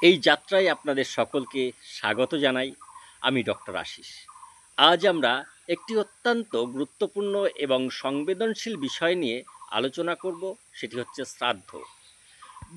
এই যাত্রায় আপনাদের সকলকে স্বাগত জানাই। আমি ডক্টর আশিস। আজ আমরা একটি অত্যন্ত গুরুত্বপূর্ণ এবং সংবেদনশীল বিষয় নিয়ে আলোচনা করব, সেটি হচ্ছে শ্রাদ্ধ।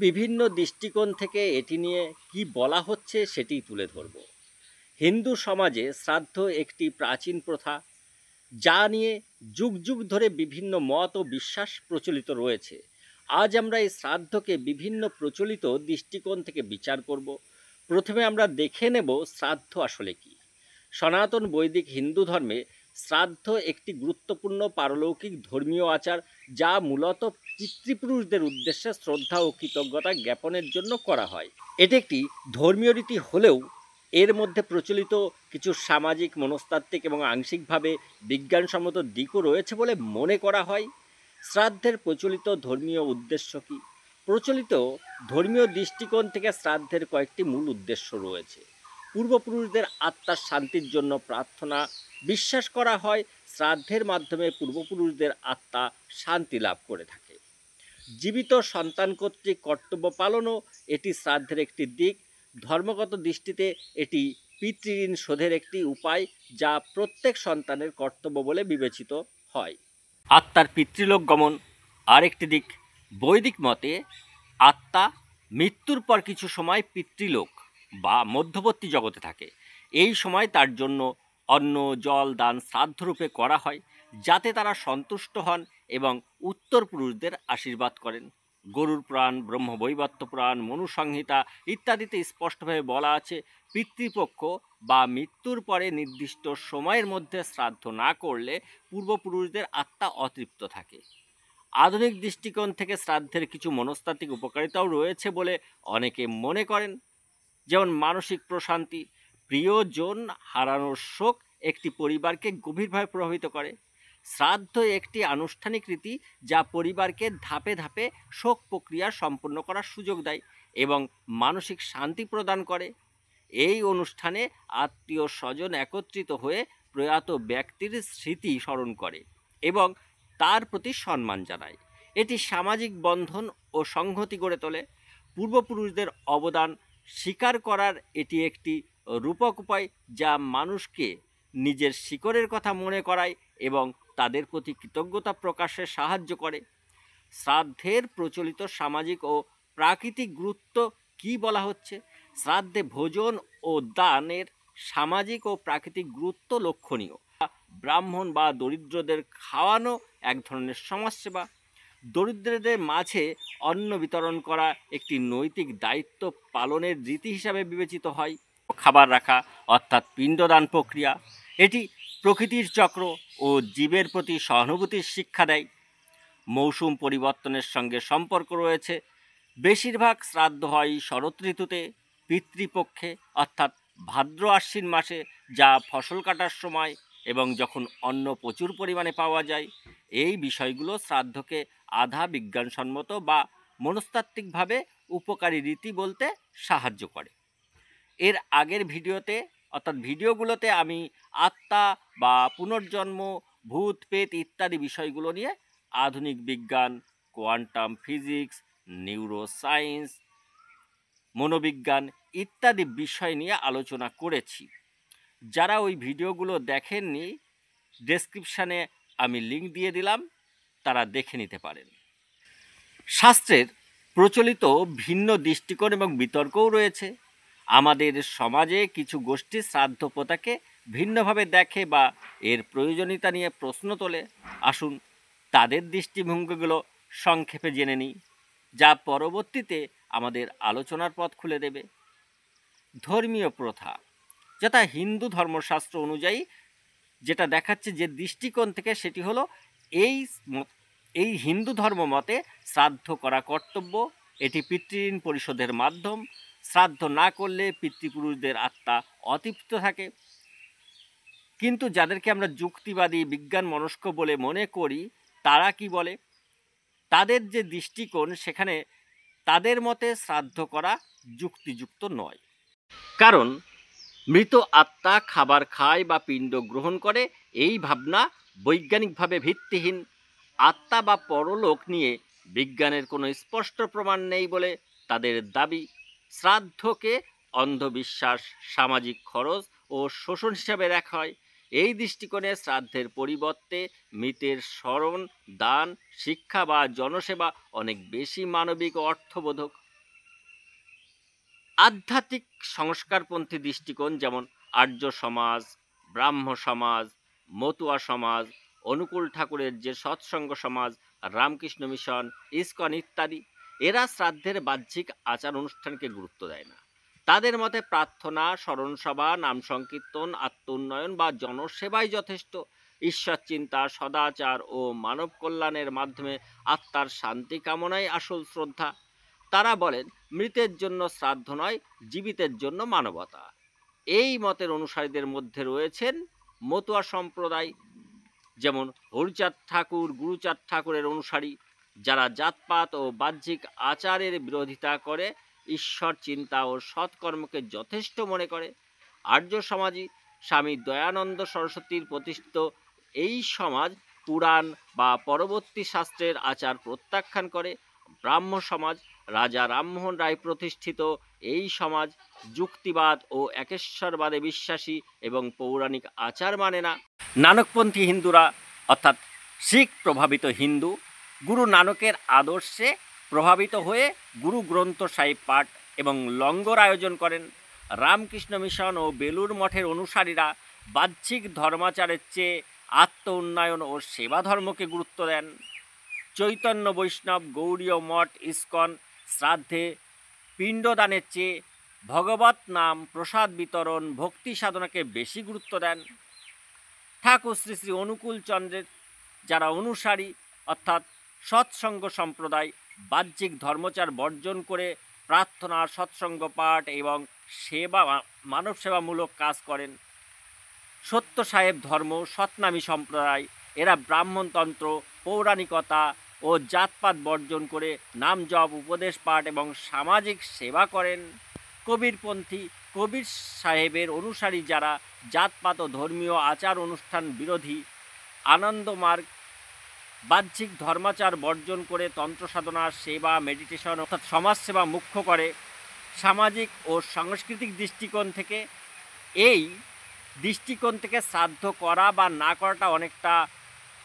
বিভিন্ন দৃষ্টিকোণ থেকে এটি নিয়ে কি বলা হচ্ছে সেটি তুলে ধরব। হিন্দু সমাজে শ্রাদ্ধ একটি প্রাচীন প্রথা, যা নিয়ে যুগ যুগ ধরে বিভিন্ন মত ও বিশ্বাস প্রচলিত রয়েছে। আজ আমরা এই শ্রাদ্ধকে বিভিন্ন প্রচলিত দৃষ্টিকোণ থেকে বিচার করব। প্রথমে আমরা দেখে নেব শ্রাদ্ধ আসলে কি। সনাতন বৈদিক হিন্দু ধর্মে শ্রাদ্ধ একটি গুরুত্বপূর্ণ পারলৌকিক ধর্মীয় আচার, যা মূলত পিতৃপুরুষদের উদ্দেশ্যে শ্রদ্ধা ও কৃতজ্ঞতা জ্ঞাপনের জন্য করা হয়। এটি একটি ধর্মীয় রীতি হলেও এর মধ্যে প্রচলিত কিছু সামাজিক, মনস্তাত্ত্বিক এবং আংশিকভাবে বিজ্ঞানসম্মত দিকও রয়েছে বলে মনে করা হয়। শ্রাদ্ধের প্রচলিত ধর্মীয় উদ্দেশ্য কী? প্রচলিত ধর্মীয় দৃষ্টিকোণ থেকে শ্রাদ্ধের কয়েকটি মূল উদ্দেশ্য রয়েছে। পূর্বপুরুষদের আত্মার শান্তির জন্য প্রার্থনা। বিশ্বাস করা হয় শ্রাদ্ধের মাধ্যমে পূর্বপুরুষদের আত্মা শান্তি লাভ করে থাকে। জীবিত সন্তান কর্তৃক কর্তব্য পালনও এটি শ্রাদ্ধের একটি দিক। ধর্মগত দৃষ্টিতে এটি পিতৃঋণ শোধের একটি উপায়, যা প্রত্যেক সন্তানের কর্তব্য বলে বিবেচিত হয়। আত্মার পিতৃলোক গমন আরেকটি দিক। বৈদিক মতে আত্মা মৃত্যুর পর কিছু সময় পিতৃলোক বা মধ্যবর্তী জগতে থাকে। এই সময় তার জন্য অন্ন, জল দান শ্রাদ্ধরূপে করা হয়, যাতে তারা সন্তুষ্ট হন এবং উত্তর পুরুষদের আশীর্বাদ করেন। গরুর পুরাণ, ব্রহ্মবৈবর্ত পুরাণ, মনুসংহিতা ইত্যাদিতে স্পষ্টভাবে বলা আছে, পিতৃপক্ষ বা মৃত্যুর পরে নির্দিষ্ট সময়ের মধ্যে শ্রাদ্ধ না করলে পূর্বপুরুষদের আত্মা অতৃপ্ত থাকে। আধুনিক দৃষ্টিকোণ থেকে শ্রাদ্ধের কিছু মনস্তাত্ত্বিক উপকারিতাও রয়েছে বলে অনেকে মনে করেন, যেমন মানসিক প্রশান্তি। প্রিয়জন হারানোর শোক একটি পরিবারকে গভীরভাবে প্রভাবিত করে। শ্রাদ্ধ একটি আনুষ্ঠানিক রীতি, যা পরিবারকে ধাপে ধাপে শোক প্রক্রিয়া সম্পন্ন করার সুযোগ দেয় এবং মানসিক শান্তি প্রদান করে। এই অনুষ্ঠানে আত্মীয় স্বজন একত্রিত হয়ে প্রয়াত ব্যক্তির স্মৃতি স্মরণ করে এবং তার প্রতি সম্মান জানায়। এটি সামাজিক বন্ধন ও সংহতি গড়ে তোলে। পূর্বপুরুষদের অবদান স্বীকার করার এটি একটি রূপক উপায়, যা মানুষকে নিজের শিকড়ের কথা মনে করায় এবং তাদের প্রতি কৃতজ্ঞতা প্রকাশে সাহায্য করে। শ্রাদ্ধের প্রচলিত সামাজিক ও প্রাকৃতিক গুরুত্ব কি বলা হচ্ছে? শ্রাদ্ধে ভোজন ও দানের সামাজিক ও প্রাকৃতিক গুরুত্ব লক্ষণীয়। ব্রাহ্মণ বা দরিদ্রদের খাওয়ানো এক ধরনের সমাজসেবা। দরিদ্রদের মাঝে অন্ন বিতরণ করা একটি নৈতিক দায়িত্ব পালনের রীতি হিসাবে বিবেচিত হয়। খাবার রাখা অর্থাৎ পিণ্ডদান প্রক্রিয়া, এটি প্রকৃতির চক্র ও জীবের প্রতি সহানুভূতির শিক্ষা দেয়। মৌসুম পরিবর্তনের সঙ্গে সম্পর্ক রয়েছে। বেশিরভাগ শ্রাদ্ধ হয় শরৎ ঋতুতে, পিতৃপক্ষে অর্থাৎ ভাদ্র আশ্বিন মাসে, যা ফসল কাটার সময় এবং যখন অন্ন প্রচুর পরিমাণে পাওয়া যায়। এই বিষয়গুলো শ্রাদ্ধকে আধা বিজ্ঞানসম্মত বা মনস্তাত্ত্বিকভাবে উপকারী রীতি বলতে সাহায্য করে। এর আগের ভিডিওগুলোতে আমি আত্মা বা পুনর্জন্ম, ভূত প্রেত ইত্যাদি বিষয়গুলো নিয়ে আধুনিক বিজ্ঞান, কোয়ান্টাম ফিজিক্স, নিউরোসায়েন্স, মনোবিজ্ঞান ইত্যাদি বিষয় নিয়ে আলোচনা করেছি। যারা ওই ভিডিওগুলো দেখেননি, ডেসক্রিপশানে আমি লিঙ্ক দিয়ে দিলাম, তারা দেখে নিতে পারেন। শাস্ত্রের প্রচলিত ভিন্ন দৃষ্টিকোণ এবং বিতর্কও রয়েছে। আমাদের সমাজে কিছু গোষ্ঠী শ্রাদ্ধ প্রথাকে ভিন্নভাবে দেখে বা এর প্রয়োজনীয়তা নিয়ে প্রশ্ন তোলে। আসুন তাদের দৃষ্টিভঙ্গিগুলো সংক্ষেপে জেনে নিই, যা পরবর্তীতে আমাদের আলোচনার পথ খুলে দেবে। ধর্মীয় প্রথা, যথা হিন্দু ধর্মশাস্ত্র অনুযায়ী যেটা দেখাচ্ছে যে দৃষ্টিকোণ থেকে, সেটি হলো এই হিন্দু ধর্ম মতে শ্রাদ্ধ করা কর্তব্য। এটি পিতৃঋণ পরিশোধের মাধ্যম। শ্রাদ্ধ না করলে পিতৃপুরুষদের আত্মা অতৃপ্ত থাকে। কিন্তু যাদেরকে আমরা যুক্তিবাদী, বিজ্ঞান মনস্ক বলে মনে করি, তারা কি বলে? তাদের যে দৃষ্টিকোণ, সেখানে তাদের মতে শ্রাদ্ধ করা যুক্তিযুক্ত নয়, কারণ মৃত আত্মা খাবার খায় বা পিণ্ড গ্রহণ করে, এই ভাবনা বৈজ্ঞানিকভাবে ভিত্তিহীন। আত্মা বা পরলোক নিয়ে বিজ্ঞানের কোনো স্পষ্ট প্রমাণ নেই বলে তাদের দাবি। শ্রাদ্ধকে অন্ধবিশ্বাস, সামাজিক খরচ ও শোষণ হিসাবে দেখা হয়। এই দৃষ্টিকোণে শ্রাদ্ধের পরিবর্তে মৃতের স্মরণ, দান, শিক্ষা বা জনসেবা অনেক বেশি মানবিক ও অর্থবোধক। আধ্যাত্মিক সংস্কারপন্থী দৃষ্টিকোণ যেমন আর্য সমাজ, ব্রাহ্ম সমাজ, মতুয়া সমাজ, অনুকূল ঠাকুরের যে সৎসঙ্গ সমাজ, রামকৃষ্ণ মিশন, ইসকন ইত্যাদি, এরা শ্রাদ্ধের বাহ্যিক আচার অনুষ্ঠানকে গুরুত্ব দেয় না। তাদের মতে প্রার্থনা, স্মরণসভা, নাম সংকীর্তন, আত্ম উন্নয়ন বা জনসেবাই যথেষ্ট। ঈশ্বর চিন্তা, সদাচার ও মানব কল্যাণের মাধ্যমে আত্মার শান্তি কামনাই আসল শ্রদ্ধা। তারা বলেন মৃতের জন্য শ্রাদ্ধ নয়, জীবিতের জন্য মানবতা। এই মতের অনুসারীদের মধ্যে রয়েছেন মতুয়া সম্প্রদায়, যেমন হরিচাঁদ ঠাকুর, গুরুচাঁদ ঠাকুরের অনুসারী, যারা জাতপাত ও বাহ্যিক আচারের বিরোধিতা করে ঈশ্বর চিন্তা ও সৎকর্মকে যথেষ্ট মনে করে। আর্য সমাজী স্বামী দয়ানন্দ সরস্বতীর প্রতিষ্ঠিত এই সমাজ পুরাণ বা পরবর্তী শাস্ত্রের আচার প্রত্যাখ্যান করে। ব্রাহ্ম সমাজ রাজা রামমোহন রায় প্রতিষ্ঠিত এই সমাজ যুক্তিবাদ ও একেশ্বরবাদে বিশ্বাসী এবং পৌরাণিক আচার মানে না। নানকপন্থী হিন্দুরা অর্থাৎ শিখ প্রভাবিত হিন্দু গুরু নানকের আদর্শে প্রভাবিত হয়ে গুরু গ্রন্থ সাহিব পাঠ এবং লঙ্গর আয়োজন করেন। রামকৃষ্ণ মিশন ও বেলুর মঠের অনুসারীরা বাহ্যিক ধর্মাচারের চেয়ে আত্ম উন্নয়ন ও সেবা ধর্মকে গুরুত্ব দেন। চৈতন্য বৈষ্ণব, গৌড়ীয় মঠ, ইসকন শ্রাদ্ধে পিণ্ডদানের চেয়ে ভগবত নাম, প্রসাদ বিতরণ, ভক্তি সাধনাকে বেশি গুরুত্ব দেন। ঠাকুর শ্রী শ্রী অনুকূল চন্দ্রের যারা অনুসারী অর্থাৎ সৎসঙ্গ সম্প্রদায় বাহ্যিক ধর্মচার বর্জন করে প্রার্থনা, সৎসঙ্গ পাঠ এবং সেবা, মানব সেবামূলক কাজ করেন। সত্য সাহেব ধর্ম, সৎনামী সম্প্রদায়, এরা ব্রাহ্মণতন্ত্র, পৌরাণিকতা ও জাতপাত বর্জন করে নাম জপ, উপদেশ পাঠ এবং সামাজিক সেবা করেন। কবিরপন্থী কবির সাহেবের অনুসারী যারা জাতপাত ও ধর্মীয় আচার অনুষ্ঠান বিরোধী, আনন্দমার্গ বাহ্যিক ধর্মাচার বর্জন করে তন্ত্র সাধনা, সেবা, মেডিটেশন অর্থাৎ সমাজসেবা মুখ্য করে। সামাজিক ও সাংস্কৃতিক দৃষ্টিকোণ থেকে এই দৃষ্টিকোণ থেকে শ্রাদ্ধ করা বা না করাটা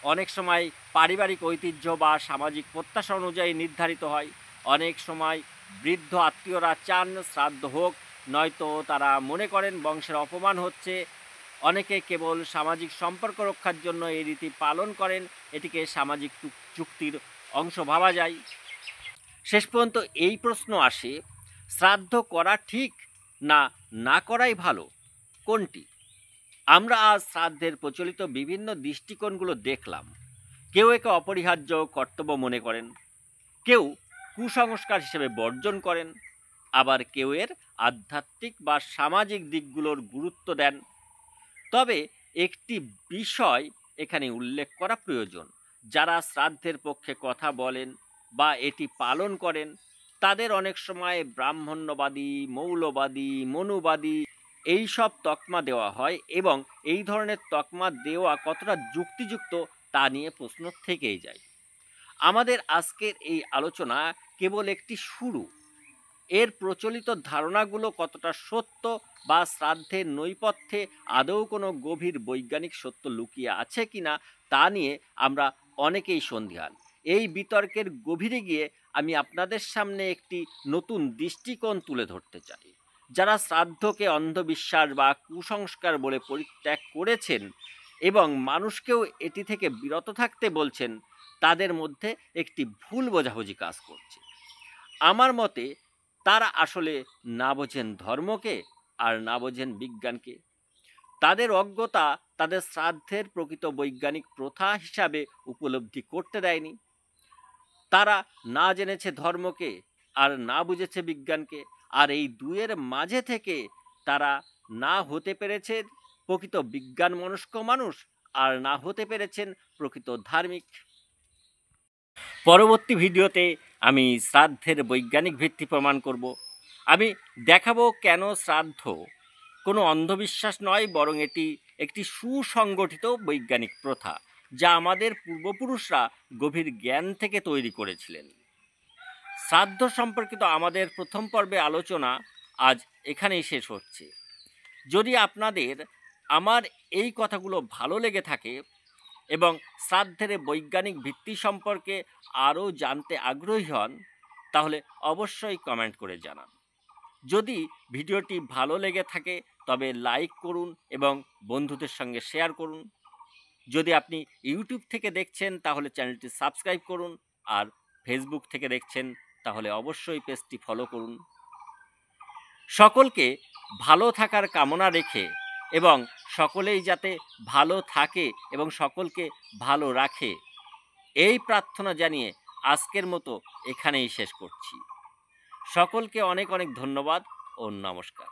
অনেক সময় পারিবারিক ঐতিহ্য বা সামাজিক প্রত্যাশা অনুযায়ী নির্ধারিত হয়। অনেক সময় বৃদ্ধ আত্মীয়রা চান শ্রাদ্ধ হোক, নয়তো তারা মনে করেন বংশের অপমান হচ্ছে। অনেকে কেবল সামাজিক সম্পর্ক রক্ষার জন্য এই রীতি পালন করেন। এটিকে সামাজিক চুক্তির অংশ ভাবা যায়। শেষ পর্যন্ত এই প্রশ্ন আসে, শ্রাদ্ধ করা ঠিক না না করাই ভালো, কোনটি? আমরা আজ শ্রাদ্ধের প্রচলিত বিভিন্ন দৃষ্টিকোণগুলো দেখলাম। কেউ একে অপরিহার্য কর্তব্য মনে করেন, কেউ কুসংস্কার হিসেবে বর্জন করেন, আবার কেউ এর আধ্যাত্মিক বা সামাজিক দিকগুলোর গুরুত্ব দেন। তবে একটি বিষয় এখানে উল্লেখ করা প্রয়োজন, যারা শ্রাদ্ধের পক্ষে কথা বলেন বা এটি পালন করেন তাদের অনেক সময় ব্রাহ্মণ্যবাদী, মৌলবাদী, মনুবাদী এই সব তকমা দেওয়া হয় এবং এই ধরনের তকমা দেওয়া কতটা যুক্তিযুক্ত তা নিয়ে প্রশ্ন থেকেই যায়। আমাদের আজকের এই আলোচনা কেবল একটি শুরু। এর প্রচলিত ধারণাগুলো কতটা সত্য বা শ্রাদ্ধের নৈপথ্যে আদৌ কোনো গভীর বৈজ্ঞানিক সত্য লুকিয়ে আছে কিনা তা নিয়ে আমরা অনেকেই সন্দিহান। এই বিতর্কের গভীরে গিয়ে আমি আপনাদের সামনে একটি নতুন দৃষ্টিকোণ তুলে ধরতে চাই। যারা শ্রাদ্ধকে অন্ধবিশ্বাস বা কুসংস্কার বলে পরিত্যাগ করেছেন এবং মানুষকেও এটি থেকে বিরত থাকতে বলছেন, তাদের মধ্যে একটি ভুল বোঝাবুঝি কাজ করছে। আমার মতে তারা আসলে না বোঝেন ধর্মকে আর না বোঝেন বিজ্ঞানকে। তাদের অজ্ঞতা তাদের শ্রাদ্ধের প্রকৃত বৈজ্ঞানিক প্রথা হিসাবে উপলব্ধি করতে দেয়নি। তারা না জেনেছে ধর্মকে আর না বুঝেছে বিজ্ঞানকে, আর এই দুয়ের মাঝে থেকে তারা না হতে পেরেছে প্রকৃত বিজ্ঞান মনস্ক মানুষ আর না হতে পেরেছেন প্রকৃত ধার্মিক। পরবর্তী ভিডিওতে আমি শ্রাদ্ধের বৈজ্ঞানিক ভিত্তি প্রমাণ করব। আমি দেখাবো কেন শ্রাদ্ধ কোনো অন্ধবিশ্বাস নয়, বরং এটি একটি সুসংগঠিত বৈজ্ঞানিক প্রথা যা আমাদের পূর্বপুরুষরা গভীর জ্ঞান থেকে তৈরি করেছিলেন। শ্রাদ্ধ সম্পর্কিত আমাদের প্রথম পর্বে আলোচনা আজ এখানেই শেষ হচ্ছে। যদি আপনাদের আমার এই কথাগুলো ভালো লেগে থাকে এবং শ্রাদ্ধের বৈজ্ঞানিক ভিত্তি সম্পর্কে আরও জানতে আগ্রহী হন, তাহলে অবশ্যই কমেন্ট করে জানান। যদি ভিডিওটি ভালো লেগে থাকে তবে লাইক করুন এবং বন্ধুদের সঙ্গে শেয়ার করুন। যদি আপনি ইউটিউব থেকে দেখছেন তাহলে চ্যানেলটি সাবস্ক্রাইব করুন, আর ফেসবুক থেকে দেখছেন তাহলে অবশ্যই পেজটি ফলো করুন। সকলকে ভালো থাকার কামনা রেখে এবং সকলেই যাতে ভালো থাকে এবং সকলকে ভালো রাখে, এই প্রার্থনা জানিয়ে আজকের মতো এখানেই শেষ করছি। সকলকে অনেক অনেক ধন্যবাদ ও নমস্কার।